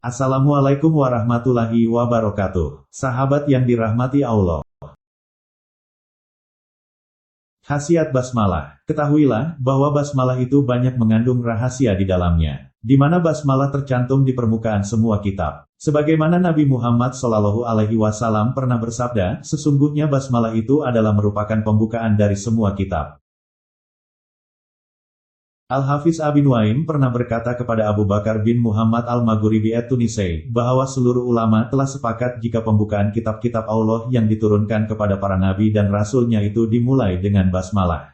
Assalamualaikum warahmatullahi wabarakatuh. Sahabat yang dirahmati Allah. Khasiat basmalah. Ketahuilah bahwa basmalah itu banyak mengandung rahasia di dalamnya, di mana basmalah tercantum di permukaan semua kitab. Sebagaimana Nabi Muhammad SAW pernah bersabda, sesungguhnya basmalah itu adalah merupakan pembukaan dari semua kitab. Al-Hafiz Abi Nuaim pernah berkata kepada Abu Bakar bin Muhammad Al-Maghribi at-Tunisi, bahwa seluruh ulama telah sepakat jika pembukaan kitab-kitab Allah yang diturunkan kepada para nabi dan rasulnya itu dimulai dengan basmalah.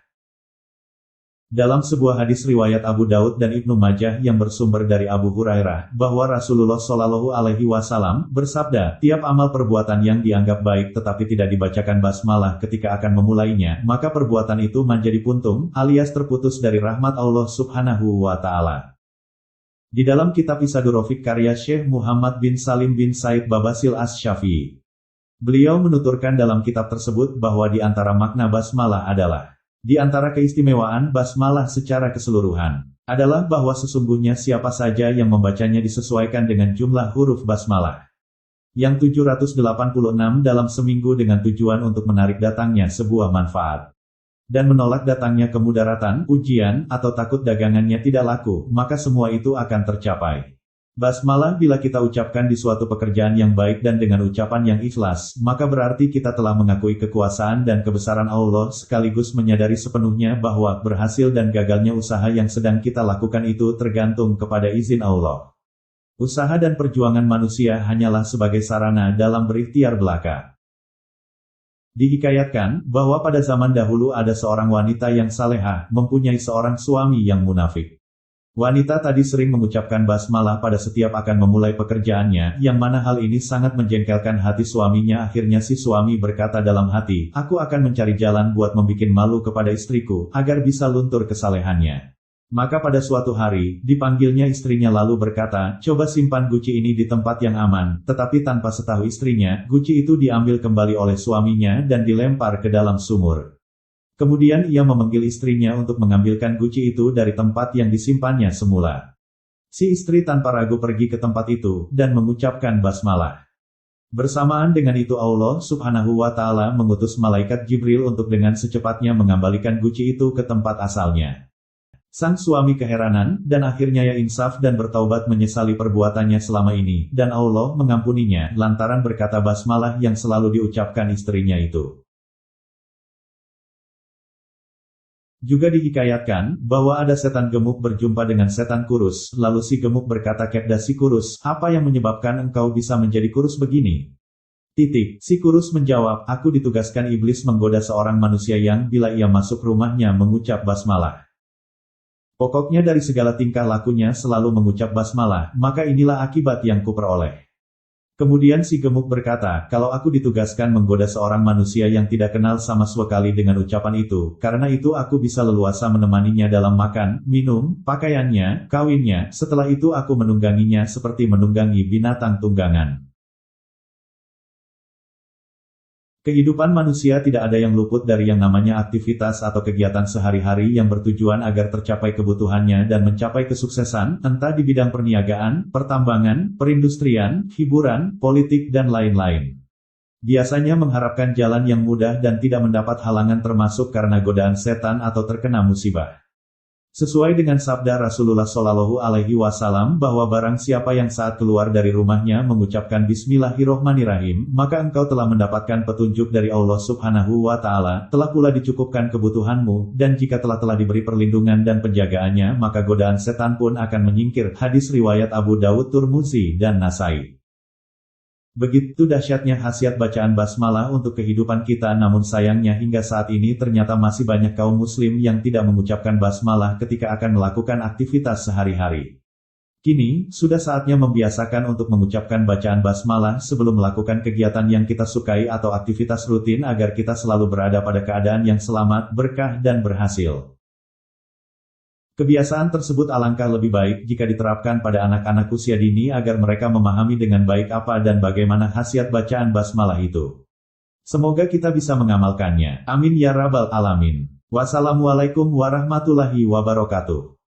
Dalam sebuah hadis riwayat Abu Daud dan Ibnu Majah yang bersumber dari Abu Hurairah, bahwa Rasulullah SAW bersabda, tiap amal perbuatan yang dianggap baik tetapi tidak dibacakan basmalah ketika akan memulainya, maka perbuatan itu menjadi puntung, alias terputus dari rahmat Allah Subhanahu wa Ta'ala. Di dalam kitab Isadur Rafiq karya Syekh Muhammad bin Salim bin Said Babasil Asy-Syafi'i, beliau menuturkan dalam kitab tersebut bahwa di antara makna basmalah adalah, di antara keistimewaan basmalah secara keseluruhan, adalah bahwa sesungguhnya siapa saja yang membacanya disesuaikan dengan jumlah huruf basmalah yang 786 dalam seminggu dengan tujuan untuk menarik datangnya sebuah manfaat dan menolak datangnya kemudaratan, ujian, atau takut dagangannya tidak laku, maka semua itu akan tercapai. Basmalah bila kita ucapkan di suatu pekerjaan yang baik dan dengan ucapan yang ikhlas, maka berarti kita telah mengakui kekuasaan dan kebesaran Allah sekaligus menyadari sepenuhnya bahwa berhasil dan gagalnya usaha yang sedang kita lakukan itu tergantung kepada izin Allah. Usaha dan perjuangan manusia hanyalah sebagai sarana dalam berikhtiar belaka. Dihikayatkan bahwa pada zaman dahulu ada seorang wanita yang salehah, mempunyai seorang suami yang munafik. Wanita tadi sering mengucapkan basmalah pada setiap akan memulai pekerjaannya, yang mana hal ini sangat menjengkelkan hati suaminya. Akhirnya si suami berkata dalam hati, aku akan mencari jalan buat membuat malu kepada istriku, agar bisa luntur kesalehannya. Maka pada suatu hari, dipanggilnya istrinya lalu berkata, coba simpan guci ini di tempat yang aman, tetapi tanpa setahu istrinya, guci itu diambil kembali oleh suaminya dan dilempar ke dalam sumur. Kemudian ia memanggil istrinya untuk mengambilkan guci itu dari tempat yang disimpannya semula. Si istri tanpa ragu pergi ke tempat itu, dan mengucapkan basmalah. Bersamaan dengan itu Allah Subhanahu wa Ta'ala mengutus malaikat Jibril untuk dengan secepatnya mengembalikan guci itu ke tempat asalnya. Sang suami keheranan, dan akhirnya ia insaf dan bertaubat menyesali perbuatannya selama ini, dan Allah mengampuninya, lantaran berkata basmalah yang selalu diucapkan istrinya itu. Juga dihikayatkan, bahwa ada setan gemuk berjumpa dengan setan kurus, lalu si gemuk berkata kepada si kurus, apa yang menyebabkan engkau bisa menjadi kurus begini? Si kurus menjawab, aku ditugaskan iblis menggoda seorang manusia yang bila ia masuk rumahnya mengucap basmalah. Pokoknya dari segala tingkah lakunya selalu mengucap basmalah, maka inilah akibat yang kuperoleh. Kemudian si gemuk berkata, kalau aku ditugaskan menggoda seorang manusia yang tidak kenal sama sekali dengan ucapan itu, karena itu aku bisa leluasa menemaninya dalam makan, minum, pakaiannya, kawinnya, setelah itu aku menungganginya seperti menunggangi binatang tunggangan. Kehidupan manusia tidak ada yang luput dari yang namanya aktivitas atau kegiatan sehari-hari yang bertujuan agar tercapai kebutuhannya dan mencapai kesuksesan, entah di bidang perniagaan, pertambangan, perindustrian, hiburan, politik dan lain-lain. Biasanya mengharapkan jalan yang mudah dan tidak mendapat halangan termasuk karena godaan setan atau terkena musibah. Sesuai dengan sabda Rasulullah SAW bahwa barang siapa yang saat keluar dari rumahnya mengucapkan Bismillahirrohmanirrahim, maka engkau telah mendapatkan petunjuk dari Allah Subhanahu wa Ta'ala, telah pula dicukupkan kebutuhanmu, dan jika telah diberi perlindungan dan penjagaannya, maka godaan setan pun akan menyingkir. Hadis riwayat Abu Dawud, Turmuzi, dan Nasai. Begitu dahsyatnya khasiat bacaan basmalah untuk kehidupan kita, namun sayangnya hingga saat ini ternyata masih banyak kaum muslim yang tidak mengucapkan basmalah ketika akan melakukan aktivitas sehari-hari. Kini, sudah saatnya membiasakan untuk mengucapkan bacaan basmalah sebelum melakukan kegiatan yang kita sukai atau aktivitas rutin agar kita selalu berada pada keadaan yang selamat, berkah dan berhasil. Kebiasaan tersebut alangkah lebih baik jika diterapkan pada anak-anak usia dini agar mereka memahami dengan baik apa dan bagaimana khasiat bacaan basmalah itu. Semoga kita bisa mengamalkannya. Amin ya rabbal alamin. Wassalamualaikum warahmatullahi wabarakatuh.